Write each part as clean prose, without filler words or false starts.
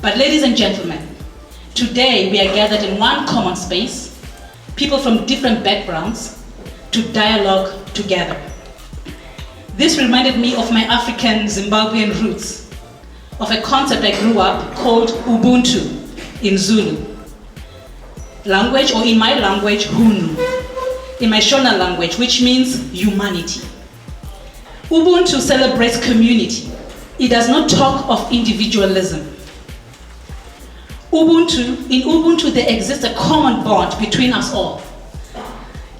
But ladies and gentlemen, today we are gathered in one common space, people from different backgrounds, to dialogue together. This reminded me of my African Zimbabwean roots, of a concept I grew up called Ubuntu in Zulu language, or in my language, Hunu, in my Shona language, which means humanity. Ubuntu celebrates community. It does not talk of individualism. In Ubuntu, there exists a common bond between us all.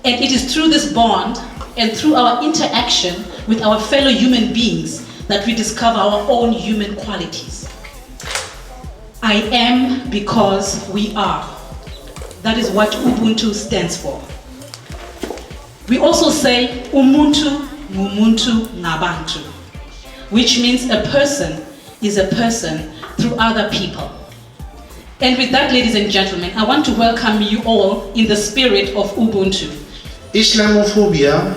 And it is through this bond and through our interaction with our fellow human beings that we discover our own human qualities. I am because we are. That is what Ubuntu stands for. We also say Umuntu, Ngumuntu, Ngabantu, which means a person is a person through other people. And with that, ladies and gentlemen, I want to welcome you all in the spirit of Ubuntu. Islamophobia,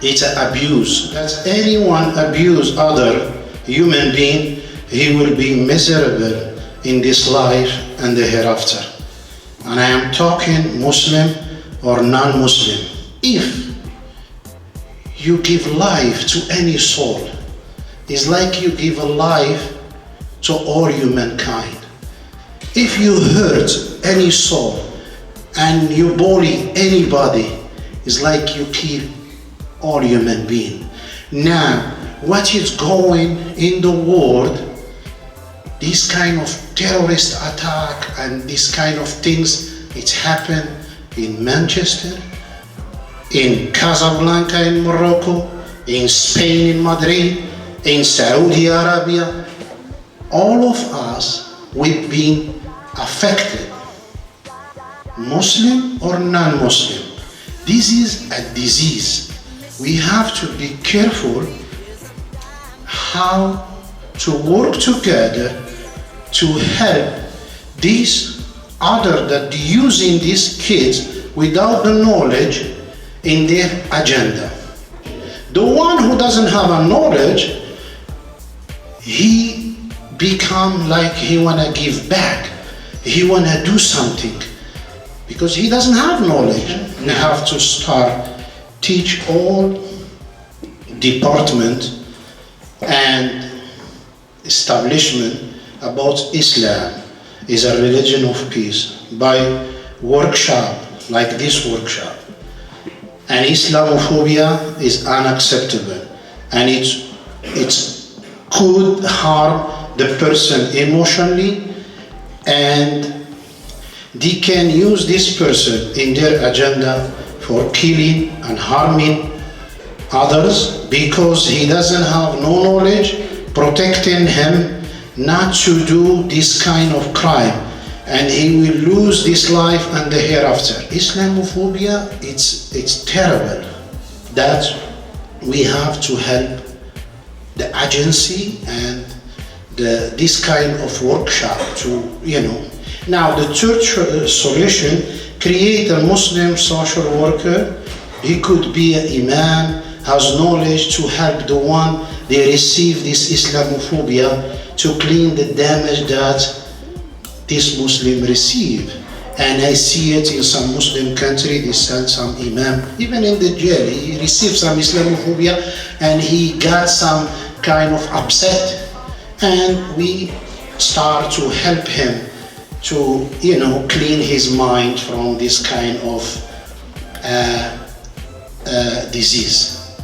it's an abuse. That anyone abuse other human being, he will be miserable in this life and the hereafter. And I am talking Muslim or non-Muslim. If you give life to any soul, it's like you give a life to all humankind. If you hurt any soul and you bully anybody, it's like you kill all human beings. Now, what is going in the world, this kind of terrorist attack and this kind of things, it's happened in Manchester, in Casablanca in Morocco, in Spain in Madrid, in Saudi Arabia. All of us, we've been affected, Muslim or non-Muslim. This is a disease. We have to be careful how to work together to help these other that using these kids without the knowledge in their agenda. The one who doesn't have a knowledge, he become like he wanna give back. He wanna do something because he doesn't have knowledge. We have to start teach all department and establishment about Islam is a religion of peace by workshop like this workshop. And Islamophobia is unacceptable, and it could harm the person emotionally, and they can use this person in their agenda for killing and harming others because he doesn't have no knowledge protecting him not to do this kind of crime, and he will lose this life and the hereafter. Islamophobia, it's terrible. That we have to help the agency and this kind of workshop to, Now the church solution, create a Muslim social worker. He could be an imam, has knowledge to help the one they receive this Islamophobia to clean the damage that this Muslim receive. And I see it in some Muslim country, they send some imam, even in the jail, he received some Islamophobia and he got some kind of upset. And we start to help him to, clean his mind from this kind of disease.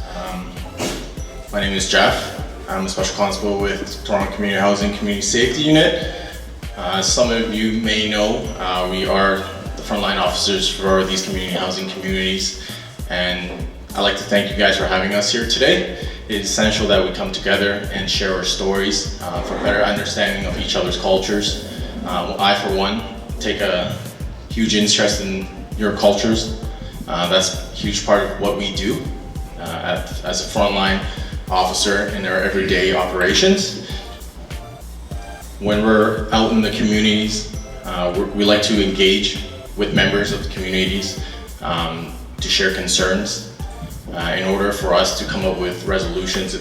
My name is Jeff. I'm a special constable with Toronto Community Housing Community Safety Unit. As some of you may know, we are the frontline officers for these community housing communities, and I'd like to thank you guys for having us here today. It's essential that we come together and share our stories for better understanding of each other's cultures. I, for one, take a huge interest in your cultures. That's a huge part of what we do as a frontline officer in our everyday operations. When we're out in the communities, we like to engage with members of the communities to share concerns in order for us to come up with resolutions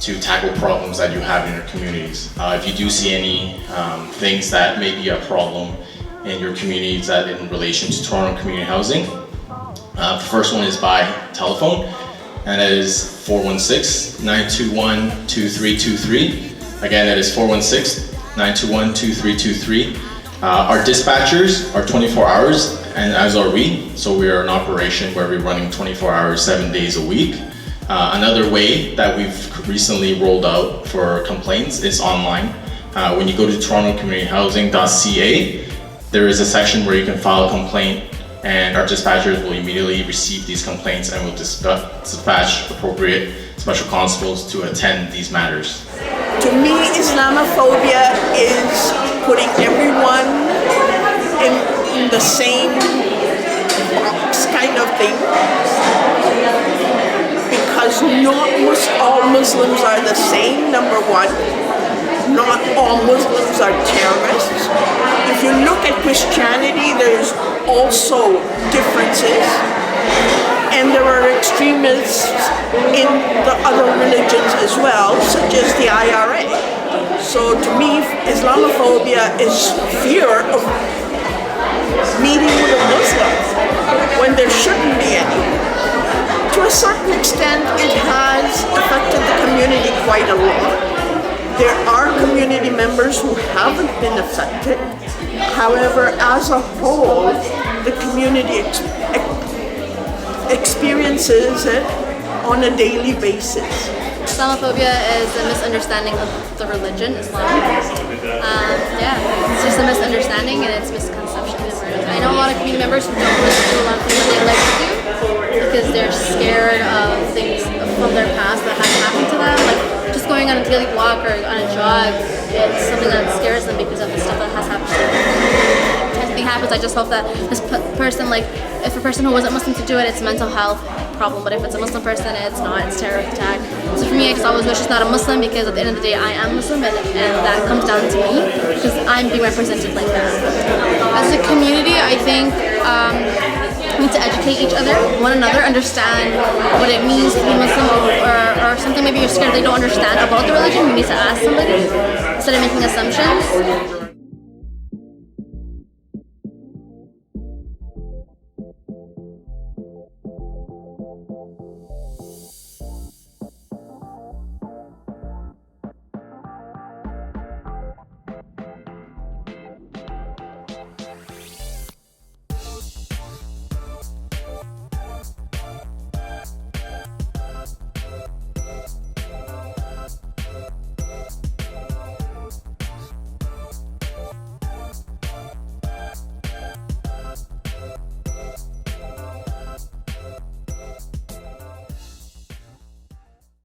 to tackle problems that you have in your communities. If you do see any things that may be a problem in your communities that in relation to Toronto community housing, the first one is by telephone, and that is 416-921-2323. Again, that is 416-921-2323. Our dispatchers are 24 hours, and as are we. So we are an operation where we're running 24 hours, 7 days a week. Another way that we've recently rolled out for complaints is online. When you go to torontocommunityhousing.ca, there is a section where you can file a complaint, and our dispatchers will immediately receive these complaints and will dispatch appropriate special constables to attend these matters. To me, Islamophobia is putting everyone in the same box kind of thing, because not all Muslims are the same, number one. Not all Muslims are terrorists. If you look at Christianity, there's also differences. And there are extremists in the other religions as well, such as the IRA. So to me, Islamophobia is fear of meeting with a Muslim when there shouldn't be any. To a certain extent, it has affected the community quite a lot. There are community members who haven't been affected. However, as a whole, the community experiences it on a daily basis. Islamophobia is a misunderstanding of the religion, Islam. It's just a misunderstanding and it's misconception. I know a lot of community members who don't really do a lot of things that they like to do because they're scared of things from their past that have happened to them. Like just going on a daily walk or on a jog, it's something that scares them because of the stuff that has happened to them. If anything happens, I just hope that this person, like, if a person who wasn't Muslim to do it, it's a mental health problem, but if it's a Muslim person, it's not, it's terror attack. So for me, I just always wish it's not a Muslim, because at the end of the day, I am Muslim, and that comes down to me, because I'm being represented like that. As a community, I think we need to educate each other, one another, understand what it means to be Muslim, or something maybe you're scared they don't understand about the religion. You need to ask somebody instead of making assumptions.